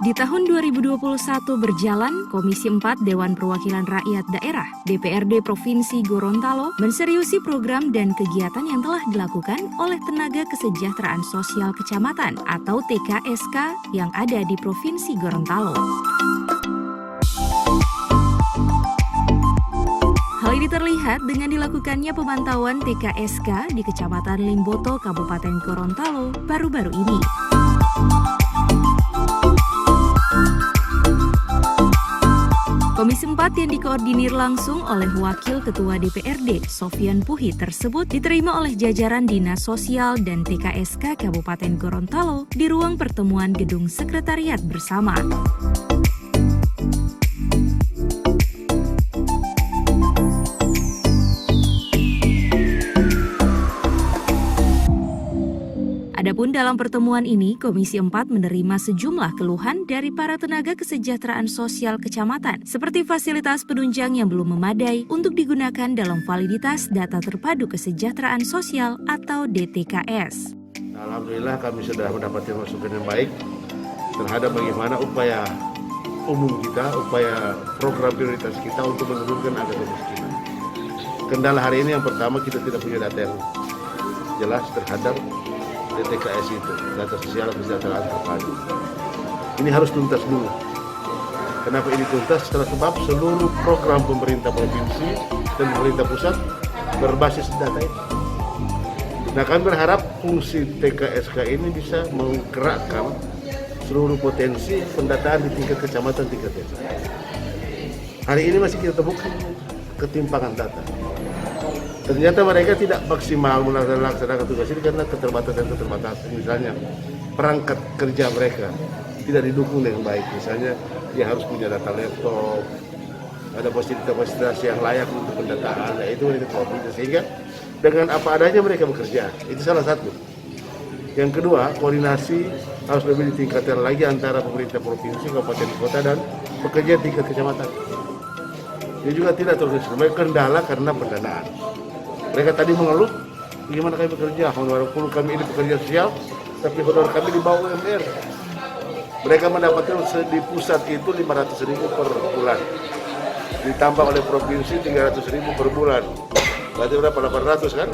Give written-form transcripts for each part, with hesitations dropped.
Di tahun 2021 berjalan, Komisi 4 Dewan Perwakilan Rakyat Daerah DPRD Provinsi Gorontalo menseriusi program dan kegiatan yang telah dilakukan oleh Tenaga Kesejahteraan Sosial Kecamatan atau TKSK yang ada di Provinsi Gorontalo. Hal ini terlihat dengan dilakukannya pemantauan TKSK di Kecamatan Limboto, Kabupaten Gorontalo baru-baru ini. Komisi 4 yang dikoordinir langsung oleh Wakil Ketua DPRD, Sofyan Puhi tersebut diterima oleh jajaran Dinas Sosial dan TKSK Kabupaten Gorontalo di ruang pertemuan Gedung Sekretariat Bersama. Adapun dalam pertemuan ini, Komisi 4 menerima sejumlah keluhan dari para tenaga kesejahteraan sosial kecamatan, seperti fasilitas penunjang yang belum memadai untuk digunakan dalam validitas data terpadu kesejahteraan sosial atau DTKS. Alhamdulillah kami sudah mendapatkan masukan yang baik terhadap bagaimana upaya umum kita, upaya program prioritas kita untuk menurunkan angka kemiskinan. Kendala hari ini yang pertama, kita tidak punya data yang jelas terhadap DTKS itu, data sosial kesejahteraan terpadu. Ini harus tuntas dulu. Kenapa ini tuntas? Sebab seluruh program pemerintah provinsi dan pemerintah pusat berbasis data ini. Nah, kami berharap fungsi TKSK ini bisa menggerakkan seluruh potensi pendataan di tingkat kecamatan, tingkat desa. Hari ini masih kita temukan ketimpangan data. Ternyata mereka tidak maksimal melaksanakan tugas ini karena keterbatasan. Misalnya perangkat kerja mereka tidak didukung dengan baik. Misalnya dia harus punya data laptop, ada fasilitas yang layak untuk pendataan. Nah, itu mereka tidak, sehingga dengan apa adanya mereka bekerja. Itu salah satu. Yang kedua, koordinasi harus lebih ditingkatkan lagi antara pemerintah provinsi, kabupaten, kota, dan pekerja tingkat kecamatan. Ini juga tidak terus kendala karena pendanaan. Mereka tadi mengeluh, bagaimana kami bekerja, walaupun kami ini pekerja sosial, tapi honor kami di bawah UMR. Mereka mendapatkan di pusat itu 500.000 per bulan, ditambah oleh provinsi 300.000 per bulan. Berarti berapa? 800 kan?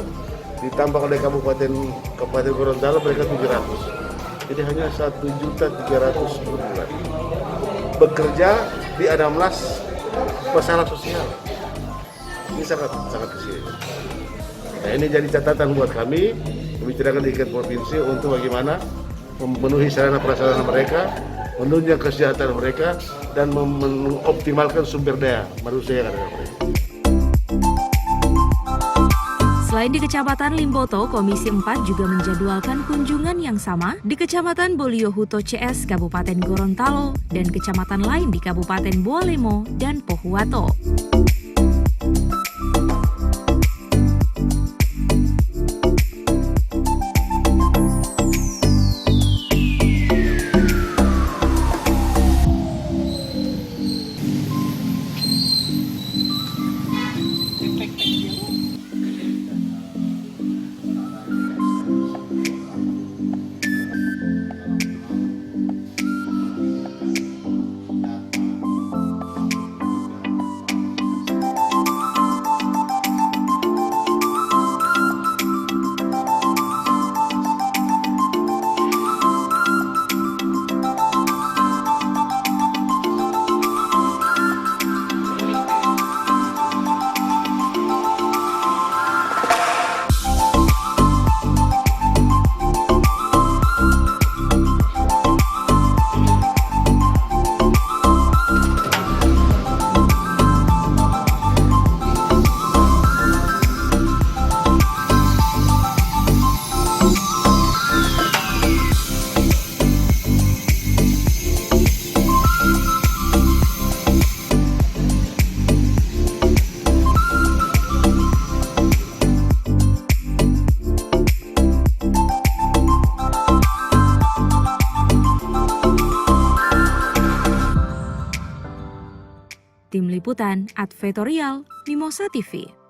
Ditambah oleh kabupaten Gorontalo mereka 700. Jadi hanya 1.300.000 per bulan. Bekerja di 16 masalah sosial. Ini sangat kecil. Nah, ini jadi catatan buat kami membicarakan di tingkat provinsi untuk bagaimana memenuhi sarana prasarana mereka, menunjang kesejahteraan mereka, dan mengoptimalkan sumber daya manusia yang ada di mereka. Selain di Kecamatan Limboto, Komisi 4 juga menjadwalkan kunjungan yang sama di Kecamatan Boliohuto CS, Kabupaten Gorontalo, dan kecamatan lain di Kabupaten Bualemo dan Pohuwato. Tim Liputan Advertorial Mimosa TV.